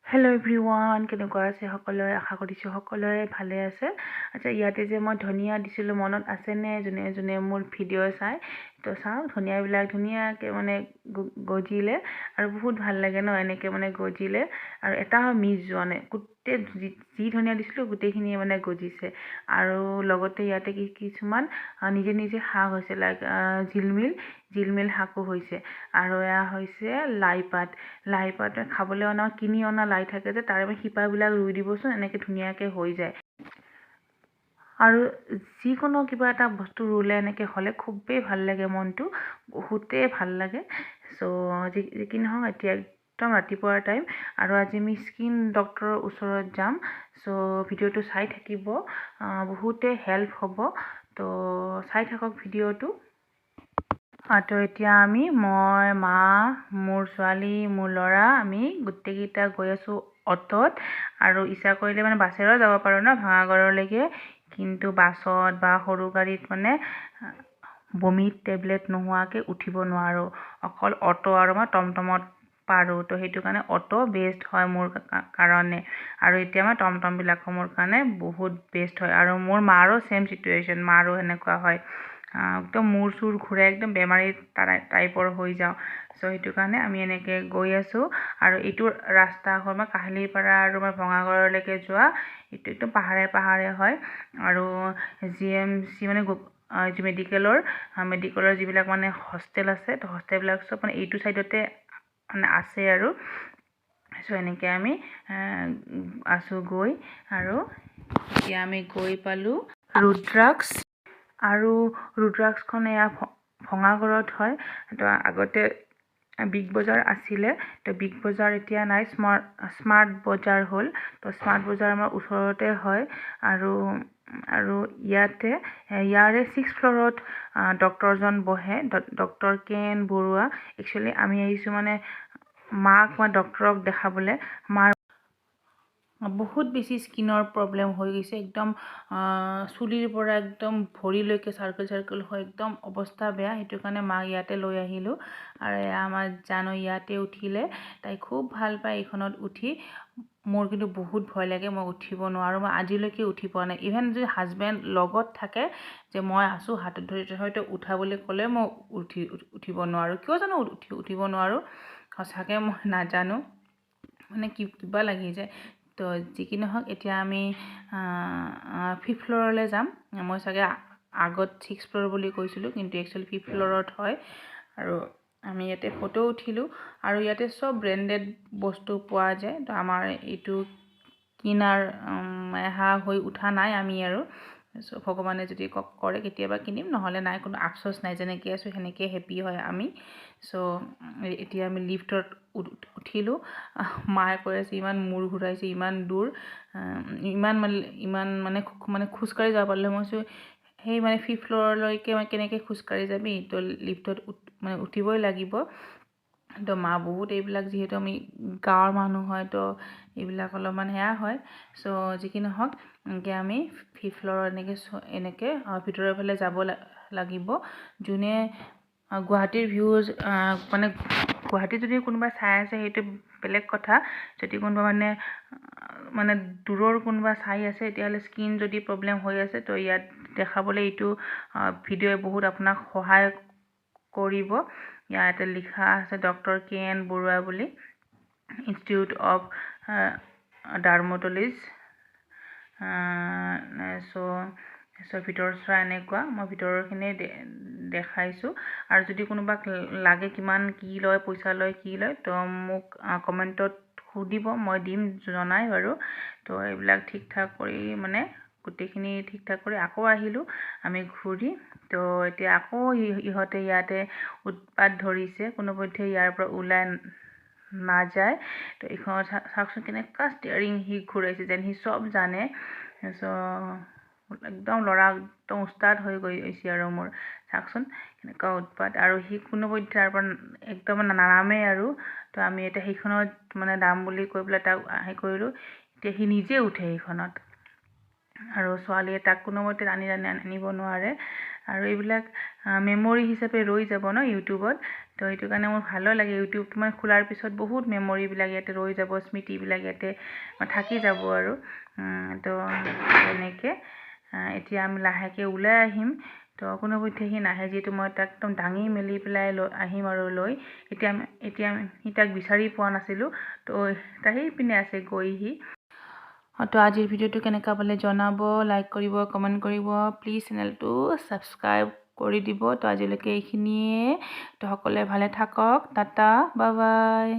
Hello' everyone, কেনেকুৱা আছে সকলোৱে? আশা কৰিছোঁ সকলোৱে ভালে আছে। আচ্ছা, ইয়াতে যে মই ধনিয়া দিছিলোঁ মনত আছেনে? যোনে যোনে মোৰ ভিডিঅ' চাই তো চাওঁ, ধনিয়াবিলাক ধুনীয়াকৈ মানে গজিলে আৰু বহুত ভাল লাগে ন এনেকৈ মানে গজিলে, আৰু এটা মিছ যোৱা নাই। গোটেই যি ধনিয়া দিছিলোঁ গোটেইখিনিয়ে মানে গজিছে। আৰু লগতে ইয়াতে কিছুমান নিজে নিজে শাক হৈছে, লাইক জিলমিল শাকো হৈছে। আৰু এয়া হৈছে লাই পাত খাবলৈ অনা কিনি অনা লাই থাকে যে, তাৰে শিপাবিলাক ৰুই দিবচোন, এনেকৈ ধুনীয়াকৈ হৈ যায়। আৰু যিকোনো কিবা এটা বস্তু ৰুলে এনেকৈ হ'লে খুবেই ভাল লাগে, মনটো বহুতেই ভাল লাগে। চ' যি কি নহওক, এতিয়া একদম ৰাতিপুৱাৰ টাইম, আৰু আজি আমি স্কিন ডক্টৰৰ ওচৰত যাম। চ' ভিডিঅ'টো চাই থাকিব, বহুতে হেল্প হ'ব। তো চাই থাকক ভিডিঅ'টো। তো এতিয়া মই মা, মোৰ ছোৱালী, মোৰ ল'ৰা, আমি গোটেইকেইটা গৈ আছোঁ অ'টত। আৰু ইচ্ছা কৰিলে মানে বাছেৰেও যাব পাৰোঁ ন ভাঙাগড়লৈকে, কিন্তু বাছত বা সৰু গাড়ীত মানে বমিত টেবলেট নোহোৱাকৈ উঠিব নোৱাৰোঁ। অকল অ'ট' আৰু মই টমটমত পাৰোঁ। তো সেইটো কাৰণে অ'ট' বেষ্ট হয় মোৰ কাৰণে। আৰু এতিয়া মই টমটমবিলাকো মোৰ কাৰণে বহুত বেষ্ট হয়। আৰু মোৰ মাৰো ছেম চিটুৱেশ্যন, মাৰো সেনেকুৱা হয়, একদম মূৰ চুৰ ঘূৰাই, একদম বেমাৰী টাইপৰ হৈ যাওঁ। চ' সেইটো কাৰণে আমি এনেকৈ গৈ আছোঁ। আৰু এইটো ৰাস্তা হ'ল মই কাহিলীপাৰা আৰু মই ভঙাগড়লৈকে যোৱা, এইটো একদম পাহাৰে হয়। আৰু GMC মানে মেডিকেলৰ যিবিলাক মানে হোষ্টেল আছে, তো হোষ্টেলবিলাক চব মানে এইটো ছাইডতে মানে আছে। আৰু চ' এনেকৈ আমি আছোঁ গৈ। আৰু এতিয়া আমি গৈ পালোঁ ৰুদ্ৰাক্স। আৰু ৰুদ্ৰাক্সখন এয়া ভঙাগড়ত হয়। তো আগতে বিগ বজাৰ আছিলে, তো বিগ বজাৰ এতিয়া নাই, স্মাৰ্ট বজাৰ হ'ল। তো স্মাৰ্ট বজাৰ আমাৰ ওচৰতে হয়। আৰু ইয়াৰে 6th ফ্ল'ৰত ডক্টৰজন বহে, ডক্টৰ কেন বৰুৱা। একচুৱেলি আমি আহিছোঁ মানে মাক মই ডক্টৰক দেখাবলৈ। মাৰ বহুত বেছি স্কিনৰ প্ৰব্লেম হৈ গৈছে, একদম চুলিৰ পৰা একদম ভৰিলৈকে চাৰ্কেল হয়, একদম অৱস্থা বেয়া। সেইটো কাৰণে মাক ইয়াতে লৈ আহিলোঁ। আৰু আমাৰ জানো ইয়াতে উঠিলে, তাই খুব ভাল পায় এইখনত উঠি। মোৰ কিন্তু বহুত ভয় লাগে, মই উঠিব নোৱাৰোঁ, মই আজিলৈকে উঠি পোৱা নাই। ইভেন যদি হাজবেণ্ড লগত থাকে, যে মই আছোঁ হাতত ধৰি, হয়তো উঠা বুলি ক'লে মই উঠিব নোৱাৰোঁ। কিয় জানো উঠিব নোৱাৰোঁ, সঁচাকৈ মই নাজানো, মানে কিবা লাগি যায়। তো যি কি নহওক, এতিয়া আমি 5th ফ্ল'ৰলৈ যাম। মই চাগে আগত 6th ফ্ল'ৰ বুলি কৈছিলোঁ, কিন্তু একচুৱেলি 5th ফ্ল'ৰত হয়। আৰু আমি ইয়াতে ফটো উঠিলোঁ। আৰু ইয়াতে চব ব্ৰেণ্ডেড বস্তু পোৱা যায়। তো আমাৰ এইটো কিনাৰ হৈ উঠা নাই আমি। আৰু চ' ভগৱানে যদি কৰে কেতিয়াবা কিনিম, নহ'লে নাই, কোনো আফচোচ নাই, যেনেকৈ আছোঁ সেনেকৈ হেপ্পী হয় আমি। চ' এতিয়া আমি লিফ্টত উঠিলোঁ। মায়ে কৈ আছে ইমান মূৰ ঘূৰাইছে, ইমান দূৰ, ইমান মানে খোজকাঢ়ি যাব পাৰিলে। মই কৈছোঁ সেই মানে 5th ফ্ল'ৰলৈকে মানে কেনেকৈ খোজকাঢ়ি যাবি, তো লিফ্টত মানে উঠিবই লাগিব। তো মা বহুত এইবিলাক, যিহেতু আমি গাঁৱৰ মানুহ হয়, তো এইবিলাক অলপমান হয়। চ' যি কি নহওক, এতিয়া আমি 5th ফ্ল'ৰত এনেকৈ ভিতৰৰ ফালে যাব লাগিব। যোনে গুৱাহাটীৰ ভিউজ মানে গুৱাহাটী যদি কোনোবা চাই আছে সেইটো বেলেগ কথা। যদি কোনোবা মানে দূৰৰ কোনোবা চাই আছে, তেতিয়াহ'লে স্কিন যদি প্ৰব্লেম হৈ আছে, তো ইয়াত দেখাবলৈ এইটো ভিডিঅ'ই বহুত আপোনাক সহায় কৰিব। ইয়াতে লিখা আছে ডক্টৰ কেন বৰুৱা বুলি, ইনষ্টিটিউট অফ ডাৰ্মটলজি। চ' ভিতৰত চোৱা এনেকুৱা, মই ভিতৰৰখিনি দেখাইছোঁ। আৰু যদি কোনোবাক লাগে কিমান কি লয়, পইচা লয়, কি লয়, তো মোক কমেণ্টত সুধিব, মই দিম জনাই বাৰু। তো এইবিলাক ঠিক ঠাক কৰি মানে গোটেইখিনি ঠিক ঠাক কৰি আকৌ আহিলোঁ আমি ঘূৰি। তো এতিয়া আকৌ ইহঁতে ইয়াতে উৎপাত ধৰিছে, কোনোপধ্যে ইয়াৰ পৰা ওলাই নাযায়। তো এইখনত চাওকচোন কেনেকুৱা ষ্টিয়াৰিং সি ঘূৰাইছে, যেন সি চব জানে। চ' একদম ল'ৰা একদম উস্তাদ হৈ গৈছে। আৰু মোৰ চাওকচোন কেনেকুৱা উৎপাত, আৰু সি কোনোপধ্যে তাৰ পৰা একদম নানামেই। আৰু তো আমি এতিয়া সেইখনত মানে দাম বুলি কৈ পেলাই তাক কৰিলোঁ। এতিয়া সি নিজে উঠে সেইখনত। আৰু ছোৱালীয়ে তাক কোনোমতে আনিব নোৱাৰে আৰু এইবিলাক মেমৰি হিচাপে ৰৈ যাব ন ইউটিউবত তো সেইটো কাৰণে মোৰ ভালো লাগে ইউটিউবটো মানে খোলাৰ পিছত বহুত মেমৰিবিলাক ইয়াতে ৰৈ যাব স্মৃতিবিলাক ইয়াতে থাকি যাব আৰু তো এনেকৈ এতিয়া আমি লাহেকৈ ওলাই আহিম তো কোনোপধ্যে সি নাহে যিহেতু মই তাক একদম দাঙি মেলি পেলাই আহিম আৰু লৈ এতিয়া সি তাক বিচাৰি পোৱা নাছিলোঁ তো সেই পিনে আছে গৈ সি তো আজিৰ ভিডিঅ'টো কেনেকুৱা পালে জনাব লাইক কৰিব কমেণ্ট কৰিব প্লিজ চেনেলটো ছাবস্ক্ৰাইব কৰি দিব তো আজিলৈকে এইখিনিয়ে তো সকলোৱে ভালে থাকক টাটা বাই বাই